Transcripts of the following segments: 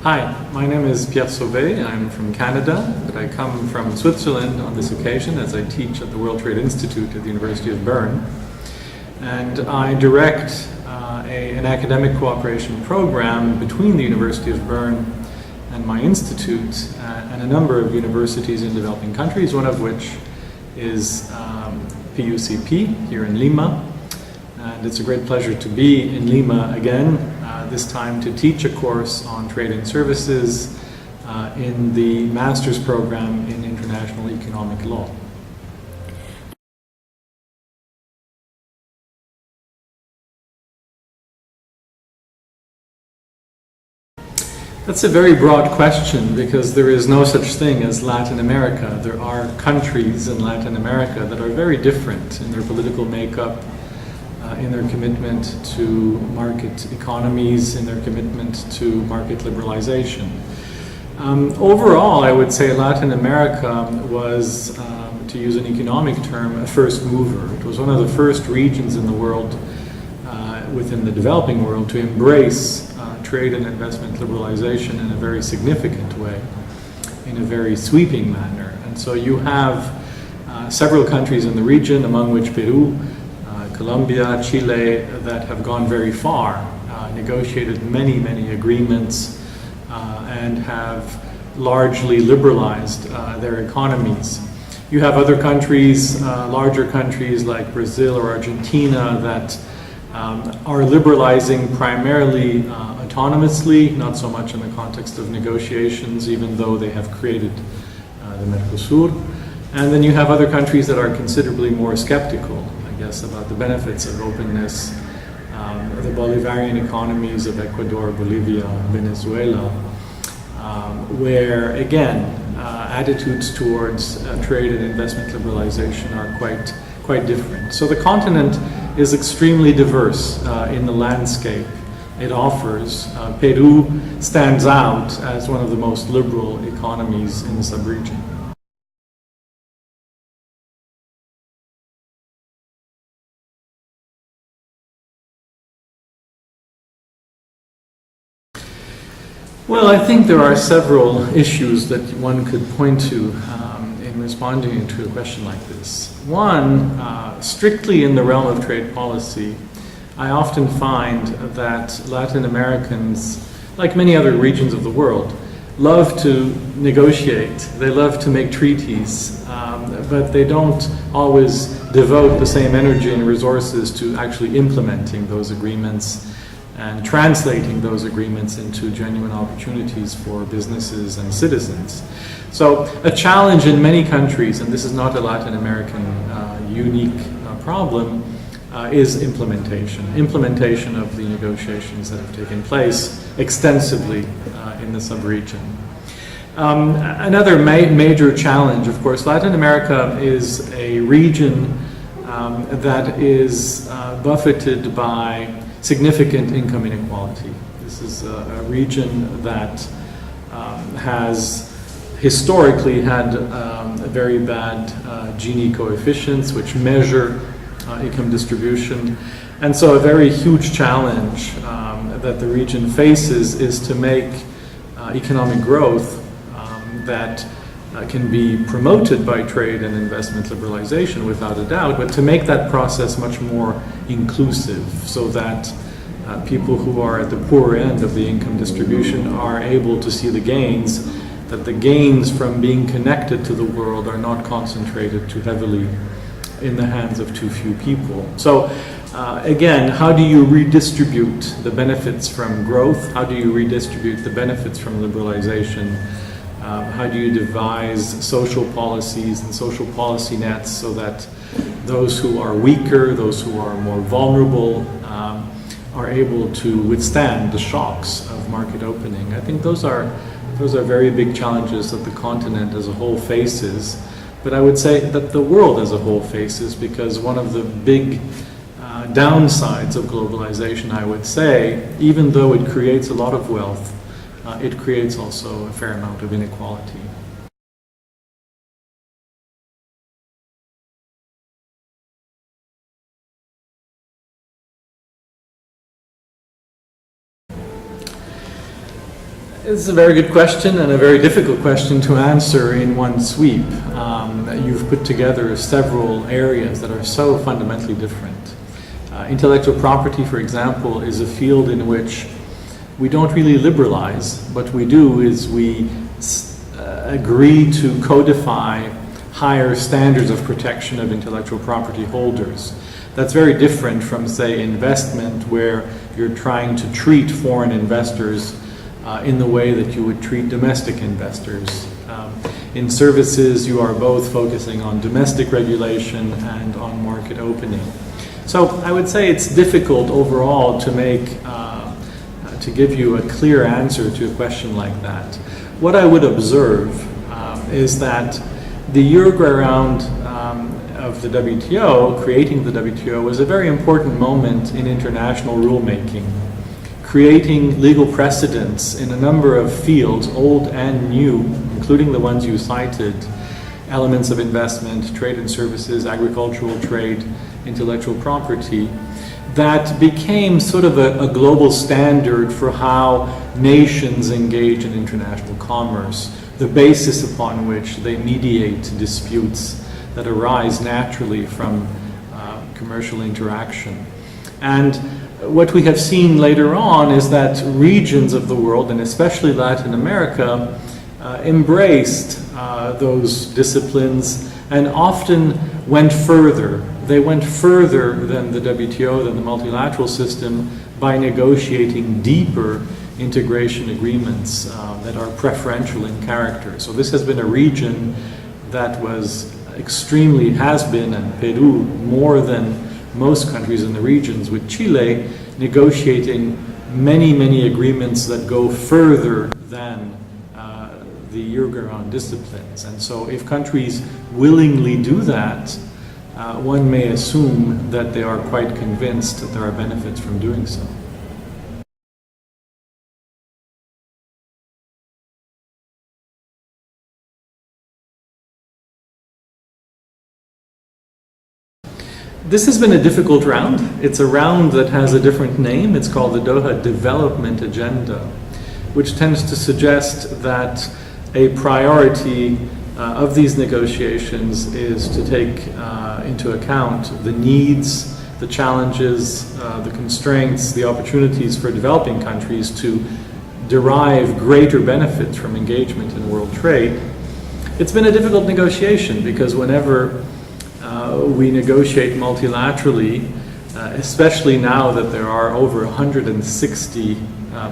Hi, my name is Pierre Sauvé. I'm from Canada, but I come from Switzerland on this occasion as I teach at the World Trade Institute at the University of Bern. And I direct an academic cooperation program between the University of Bern and my institute and a number of universities in developing countries, one of which is PUCP here in Lima. And it's a great pleasure to be in Lima again, this time to teach a course on trade and services in the master's program in international economic law. That's a very broad question because there is no such thing as Latin America. There are countries in Latin America that are very different in their political makeup, in their commitment to market economies, in their commitment to market liberalization. Overall, I would say Latin America was, to use an economic term, a first mover. It was one of the first regions in the world, within the developing world, to embrace trade and investment liberalization in a very significant way, in a very sweeping manner. And so you have several countries in the region, among which Peru, Colombia, Chile, that have gone very far, negotiated many agreements, and have largely liberalized their economies. You have other countries, larger countries like Brazil or Argentina, that are liberalizing primarily autonomously, not so much in the context of negotiations, even though they have created the Mercosur. And then you have other countries that are considerably more skeptical, I guess, about the benefits of openness, the Bolivarian economies of Ecuador, Bolivia, Venezuela, where, again, attitudes towards trade and investment liberalization are quite different. So the continent is extremely diverse in the landscape it offers. Peru stands out as one of the most liberal economies in the sub-region. Well, I think there are several issues that one could point to in responding to a question like this. One, strictly in the realm of trade policy, I often find that Latin Americans, like many other regions of the world, love to negotiate. They love to make treaties, but they don't always devote the same energy and resources to actually implementing those agreements and translating those agreements into genuine opportunities for businesses and citizens. So a challenge in many countries, and this is not a Latin American unique problem, is implementation of the negotiations that have taken place extensively in the sub-region. Another major challenge, of course, Latin America is a region that is buffeted by significant income inequality. This is a region that has historically had very bad Gini coefficients, which measure income distribution. And so a very huge challenge that the region faces is to make economic growth that can be promoted by trade and investment liberalization without a doubt, but to make that process much more inclusive so that people who are at the poorer end of the income distribution are able to see the gains, that the gains from being connected to the world are not concentrated too heavily in the hands of too few people. So again, how do you redistribute the benefits from growth? How do you redistribute the benefits from liberalization? How do you devise social policies and social policy nets so that those who are weaker, those who are more vulnerable, are able to withstand the shocks of market opening? I think those are very big challenges that the continent as a whole faces. But I would say that the world as a whole faces, because one of the big downsides of globalization, I would say, even though it creates a lot of wealth, it creates also a fair amount of inequality. It's a very good question and a very difficult question to answer in one sweep. You've put together several areas that are so fundamentally different. Intellectual property, for example, is a field in which we don't really liberalize. What we do is we agree to codify higher standards of protection of intellectual property holders. That's very different from, say, investment, where you're trying to treat foreign investors in the way that you would treat domestic investors. In services, you are both focusing on domestic regulation and on market opening. So I would say it's difficult overall to to give you a clear answer to a question like that. What I would observe is that the Uruguay round of the WTO, creating the WTO, was a very important moment in international rulemaking, creating legal precedents in a number of fields, old and new, including the ones you cited, elements of investment, trade and services, agricultural trade, intellectual property, that became sort of a global standard for how nations engage in international commerce, the basis upon which they mediate disputes that arise naturally from commercial interaction. And what we have seen later on is that regions of the world, and especially Latin America, embraced those disciplines and often went further. They went further than the WTO, than the multilateral system, by negotiating deeper integration agreements that are preferential in character. So this has been a region that has been, and Peru, more than most countries in the regions, with Chile negotiating many agreements that go further than the Uruguay disciplines. And so if countries willingly do that, one may assume that they are quite convinced that there are benefits from doing so. This has been a difficult round. It's a round that has a different name. It's called the Doha Development Agenda, which tends to suggest that a priority of these negotiations is to take into account the needs, the challenges, the constraints, the opportunities for developing countries to derive greater benefits from engagement in world trade. It's been a difficult negotiation because whenever we negotiate multilaterally, especially now that there are over 160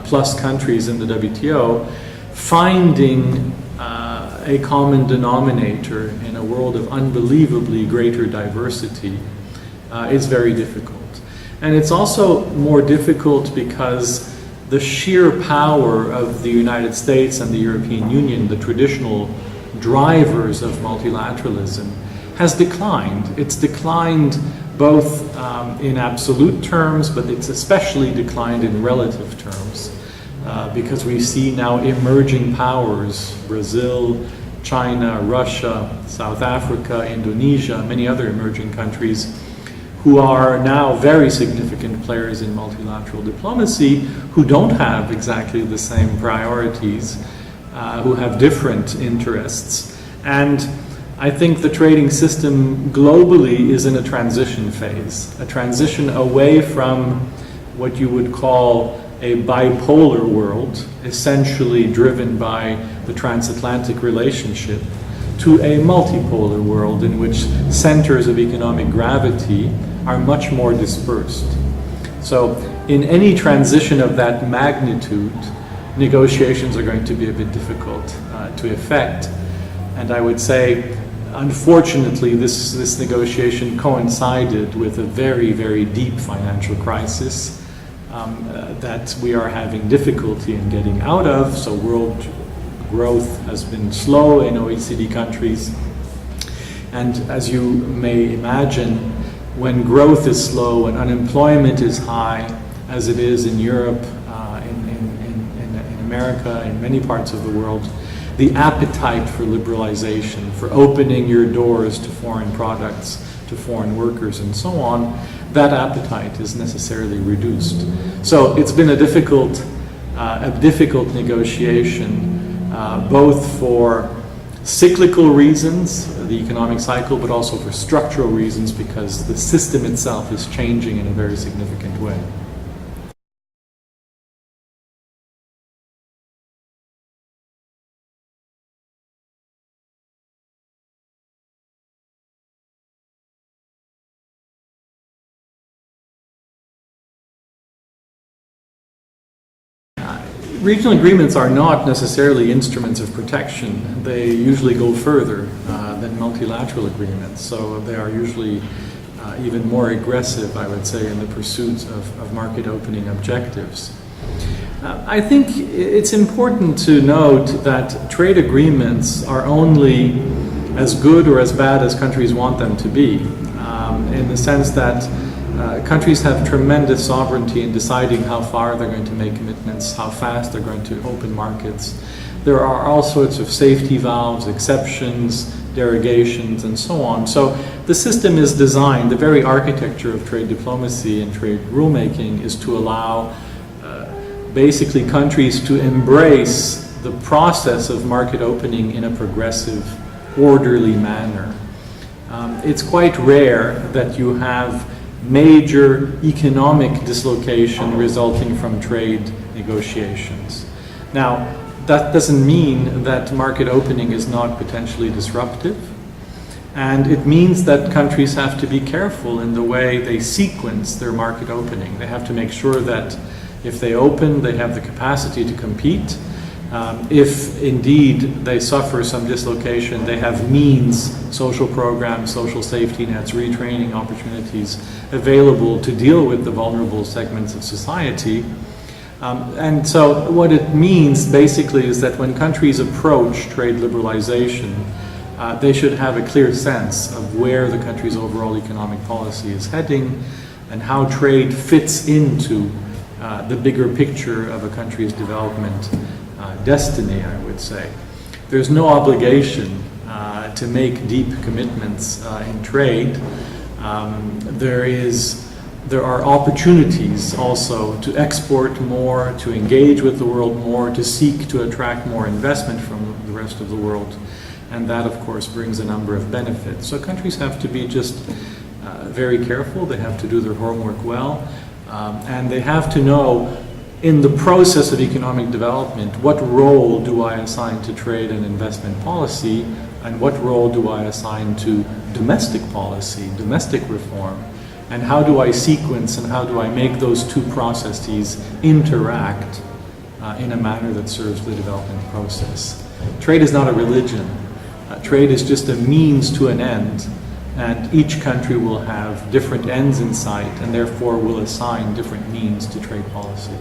plus countries in the WTO, finding a common denominator in a world of unbelievably greater diversity is very difficult. And it's also more difficult because the sheer power of the United States and the European Union, the traditional drivers of multilateralism, has declined. It's declined both in absolute terms, but it's especially declined in relative terms because we see now emerging powers, Brazil, China, Russia, South Africa, Indonesia, many other emerging countries, who are now very significant players in multilateral diplomacy, who don't have exactly the same priorities, who have different interests. And I think the trading system globally is in a transition phase, a transition away from what you would call a bipolar world, essentially driven by the transatlantic relationship, to a multipolar world in which centers of economic gravity are much more dispersed. So in any transition of that magnitude, negotiations are going to be a bit difficult to effect. And I would say, unfortunately, this negotiation coincided with a very deep financial crisis that we are having difficulty in getting out of. So world growth has been slow in OECD countries. And as you may imagine, when growth is slow and unemployment is high, as it is in Europe, in America, in many parts of the world, the appetite for liberalization, for opening your doors to foreign products, to foreign workers and so on, that appetite is necessarily reduced. So it's been a difficult a difficult negotiation, both for cyclical reasons, the economic cycle, but also for structural reasons, because the system itself is changing in a very significant way. Regional agreements are not necessarily instruments of protection. They usually go further than multilateral agreements. So they are usually even more aggressive, I would say, in the pursuit of market opening objectives. I think it's important to note that trade agreements are only as good or as bad as countries want them to be, in the sense that countries have tremendous sovereignty in deciding how far they're going to make commitments, how fast they're going to open markets. There are all sorts of safety valves, exceptions, derogations, and so on. So the system is designed, the very architecture of trade diplomacy and trade rulemaking is to allow basically countries to embrace the process of market opening in a progressive, orderly manner. It's quite rare that you have major economic dislocation resulting from trade negotiations. Now, that doesn't mean that market opening is not potentially disruptive, and it means that countries have to be careful in the way they sequence their market opening. They have to make sure that if they open, they have the capacity to compete. If indeed they suffer some dislocation, they have means, social programs, social safety nets, retraining opportunities available to deal with the vulnerable segments of society. And so what it means basically is that when countries approach trade liberalization, they should have a clear sense of where the country's overall economic policy is heading and how trade fits into the bigger picture of a country's development destiny, I would say. There's no obligation to make deep commitments in trade. There are opportunities also to export more, to engage with the world more, to seek to attract more investment from the rest of the world. And that, of course, brings a number of benefits. So countries have to be just very careful. They have to do their homework well. And they have to know, in the process of economic development, what role do I assign to trade and investment policy, and what role do I assign to domestic policy, domestic reform, and how do I sequence and how do I make those two processes interact in a manner that serves the development process. Trade is not a religion. Trade is just a means to an end, and each country will have different ends in sight and therefore will assign different means to trade policy.